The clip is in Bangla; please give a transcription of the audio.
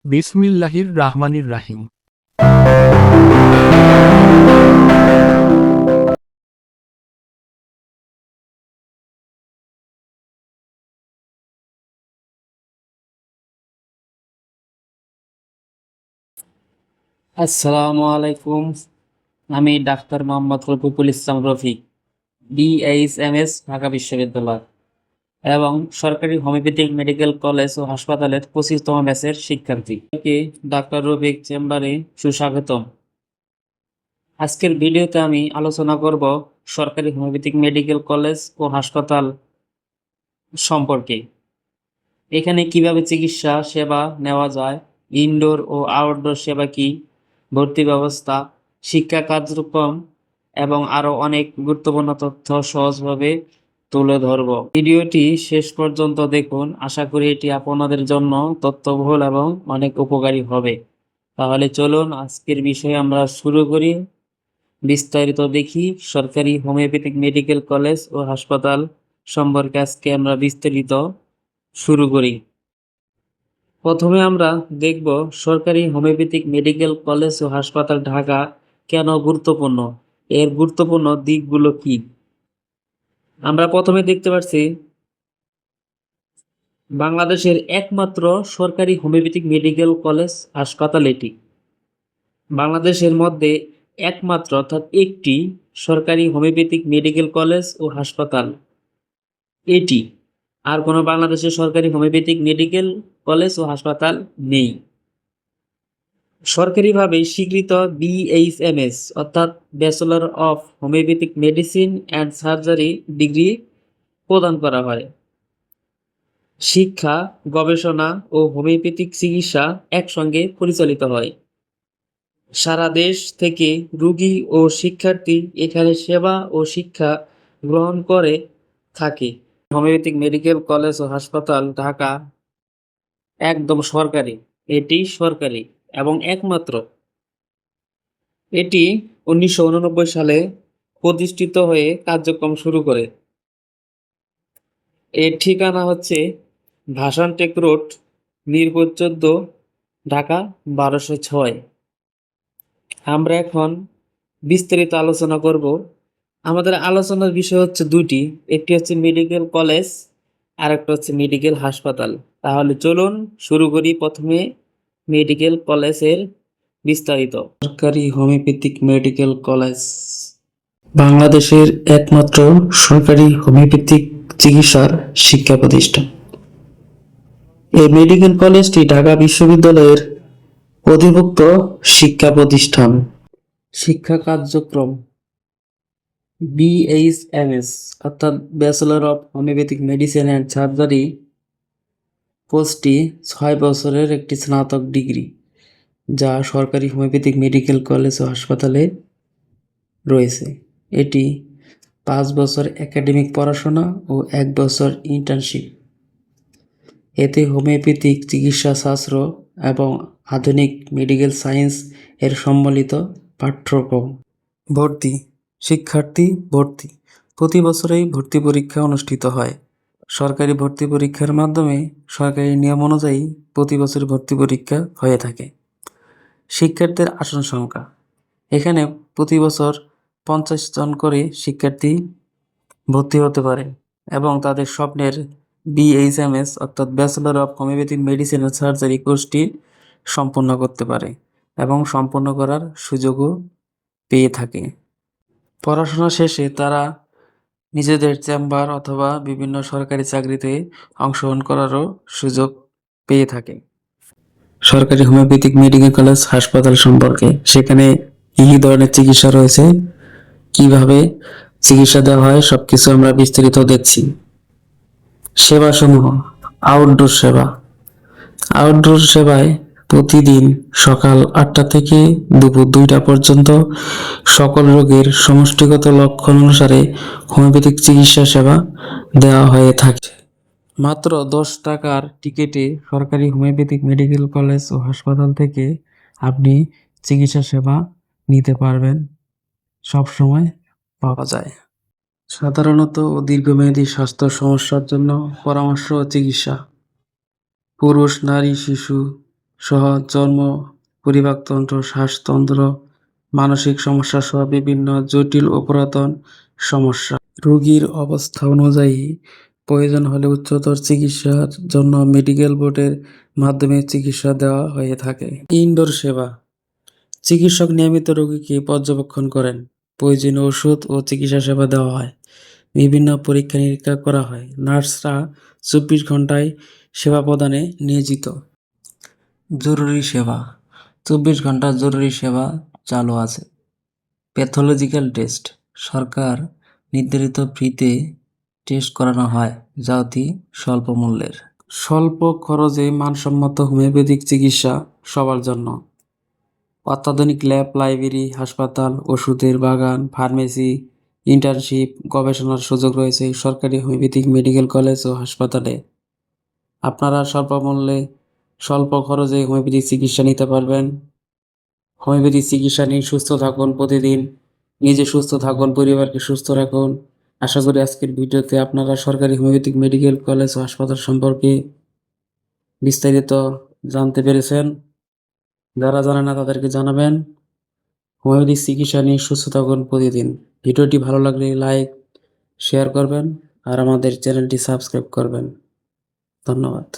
বিসমিল্লাহির রাহমানির রাহিম। আসসালামু আলাইকুম। আমি ডাক্তার মোহাম্মদ রফিকুল ইসলাম রফিক, বিএইচএমএস, ঢাকা বিশ্ববিদ্যালয় এবং সরকারি হোমিওপ্যাথিক মেডিকেল কলেজ ও হাসপাতালের 25তম ব্যাচের শিক্ষার্থী। ডাক্তার রফিক চেম্বারে সুস্বাগতম। আজকের ভিডিওতে আমি আলোচনা করব সরকারি হোমিওপ্যাথিক মেডিকেল কলেজ ও হাসপাতাল সম্পর্কে। এখানে কিভাবে চিকিৎসা সেবা নেওয়া যায়, ইনডোর ও আউটডোর সেবা কি, ভর্তি ব্যবস্থা, শিক্ষা কার্যক্রম এবং আরো অনেক গুরুত্বপূর্ণ তথ্য সহজভাবে তুলে ধরব। ভিডিওটি শেষ পর্যন্ত দেখুন, আশা করি এটি আপনাদের জন্য তথ্যবহুল এবং অনেক উপকারী হবে। তাহলে চলুন আজকের বিষয়ে আমরা শুরু করি। বিস্তারিত দেখি সরকারি হোমিওপ্যাথিক মেডিকেল কলেজ ও হাসপাতাল সম্পর্কে আজকে আমরা বিস্তারিত শুরু করি। প্রথমে আমরা দেখব সরকারি হোমিওপ্যাথিক মেডিকেল কলেজ ও হাসপাতাল ঢাকা কেন গুরুত্বপূর্ণ, এর গুরুত্বপূর্ণ দিকগুলো কি। আমরা প্রথমে দেখতে পাচ্ছি বাংলাদেশের একমাত্র সরকারি হোমিওপ্যাথিক মেডিকেল কলেজ হাসপাতাল এটি। বাংলাদেশের মধ্যে একমাত্র অর্থাৎ একটি সরকারি হোমিওপ্যাথিক মেডিকেল কলেজ ও হাসপাতাল এটি। আর কোনো বাংলাদেশের সরকারি হোমিওপ্যাথিক মেডিকেল কলেজ ও হাসপাতাল নেই। সরকারিভাবে স্বীকৃত বিএইচএমএস অর্থাৎ bachelor of homeopathic medicine and surgery degree প্রদান করা হয়। শিক্ষা, গবেষণা ও হোমিওপ্যাথিক চিকিৎসা একসঙ্গে পরিচালিত হয়। সারা দেশ থেকে রোগী ও শিক্ষার্থী এখানে সেবা ও শিক্ষা গ্রহণ করে থাকে। হোমিওপ্যাথিক মেডিকেল কলেজ ও হাসপাতাল ঢাকা একদম সরকারি, এটি সরকারি এবং একমাত্র। এটি 1989 সালে প্রতিষ্ঠিত হয়ে কার্যক্রম শুরু করে। এর ঠিকানা হচ্ছে ভাসান টেক রোড, মিরপুর 14, ঢাকা 1206। আমরা এখন বিস্তারিত আলোচনা করব। আমাদের আলোচনার বিষয় হচ্ছে দুটি, একটি হচ্ছে মেডিকেল কলেজ আর একটা হচ্ছে মেডিকেল হাসপাতাল। তাহলে চলুন শুরু করি প্রথমে মেডিকেল কলেজের বিস্তারিত। সরকারি হোমিওপ্যাথিক মেডিকেল কলেজ বাংলাদেশের একমাত্র সরকারি হোমিওপ্যাথিক চিকিৎসার শিক্ষা প্রতিষ্ঠান। এই মেডিকেল কলেজটি ঢাকা বিশ্ববিদ্যালয়ের অধিভুক্ত শিক্ষা প্রতিষ্ঠান। শিক্ষা কার্যক্রম বিএইচএমএস অর্থাৎ bachelor of homeopathic medicine and surgery কোর্সটি 6 বছরের একটি স্নাতক ডিগ্রি, যা সরকারি হোমিওপ্যাথিক মেডিকেল কলেজ ও হাসপাতালে রয়েছে। এটি 5 বছর একাডেমিক পড়াশোনা ও 1 বছর ইন্টার্নশিপ। এতে হোমিওপ্যাথিক চিকিৎসা শাস্ত্র এবং আধুনিক মেডিকেল সায়েন্স এর সম্মিলিত পাঠ্যক্রম। ভর্তি, শিক্ষার্থী ভর্তি প্রতি বছরেই ভর্তি পরীক্ষা অনুষ্ঠিত হয়। সরকারি ভর্তি পরীক্ষার মাধ্যমে সরকারি নিয়ম অনুযায়ী প্রতি বছর ভর্তি পরীক্ষা হয়ে থাকে। শিক্ষার্থীর আসন সংখ্যা, এখানে প্রতি বছর 50 জন করে শিক্ষার্থী ভর্তি হতে পারে এবং তাদের স্বপ্নের বিএইচএমএস অর্থাৎ bachelor of homeopathic medicine and surgery কোর্সটি সম্পন্ন করতে পারে এবং সম্পন্ন করার সুযোগও পেয়ে থাকে। পড়াশোনা শেষে তারা নিজেদের চেম্বার অথবা বিভিন্ন সরকারি চাকরিতে অংশগ্রহণ করারও সুযোগ পেয়ে থাকে। সরকারি হোমিওপ্যাথিক মেডিকেল কলেজ হাসপাতাল সম্পর্কে, সেখানে কী কী ধরনের চিকিৎসা রয়েছে, কিভাবে চিকিৎসা দেওয়া হয়, সবকিছু আমরা বিস্তারিত দেখছি। সেবাসমূহ, আউটডোর সেবা। আউটডোর সেবায় প্রতিদিন সকাল 8টা থেকে দুপুর 2টা পর্যন্ত সকল রোগীর সমষ্টিগত লক্ষণ অনুসারে হোমিওপ্যাথিক চিকিৎসা সেবা দেওয়া হয়ে থাকে। মাত্র 10 টাকার টিকিটে সরকারি হোমিওপ্যাথিক মেডিকেল কলেজ ও হাসপাতাল থেকে আপনি চিকিৎসা সেবা নিতে পারবেন, সব সময় পাওয়া যায়। সাধারণত ও দীর্ঘমেয়াদী স্বাস্থ্য সমস্যার জন্য পরামর্শ ও চিকিৎসা। পুরুষ, নারী, শিশু সহ চর্ম, পরিপাকতন্ত্র, শ্বাসতন্ত্র, মানসিক সমস্যা সহ বিভিন্ন জটিল ও পুরাতন সমস্যা। রোগীর অবস্থা অনুযায়ী প্রয়োজন হলে উচ্চতর চিকিৎসার জন্য মেডিকেল বোর্ডের মাধ্যমে চিকিৎসা দেওয়া হয়ে থাকে। ইনডোর সেবা: চিকিৎসক নিয়মিত রোগীকে পর্যবেক্ষণ করেন, প্রয়োজনীয় ওষুধ ও চিকিৎসা সেবা দেওয়া হয়, বিভিন্ন পরীক্ষা নিরীক্ষা করা হয়। নার্সরা 24 ঘন্টায় সেবা প্রদানে নিয়োজিত। জরুরি সেবা: 24 ঘন্টা জরুরি সেবা চালু আছে। প্যাথোলজিক্যাল টেস্ট: সরকার নির্ধারিত ফিতে টেস্ট করানো হয়, যা অতি স্বল্প মূল্যের। স্বল্প খরচে মানসম্মত হোমিওপ্যাথিক চিকিৎসা সবার জন্য। অত্যাধুনিক ল্যাব, লাইব্রেরি, হাসপাতাল, ওষুধের বাগান, ফার্মেসি, ইন্টার্নশিপ, গবেষণার সুযোগ রয়েছে সরকারি হোমিওপ্যাথিক মেডিকেল কলেজ ও হাসপাতালে। আপনারা স্বল্প খরচে হোমিওপ্যাথিক চিকিৎসা নিতে পারবেন। হোমিওপ্যাথিক চিকিৎসা নিয়ে সুস্থ থাকুন প্রতিদিন। নিজে সুস্থ থাকুন, পরিবারকে সুস্থ রাখুন। আশা করি আজকের ভিডিওতে আপনারা সরকারি হোমিওপ্যাথিক মেডিকেল কলেজ ও হাসপাতাল সম্পর্কে বিস্তারিত জানতে পেরেছেন। যারা জানে না তাদেরকে জানাবেন। হোমিওপ্যাথিক চিকিৎসা নিয়ে সুস্থ থাকুন প্রতিদিন। ভিডিওটি ভালো লাগলে লাইক, শেয়ার করবেন আর আমাদের চ্যানেলটি সাবস্ক্রাইব করবেন। ধন্যবাদ।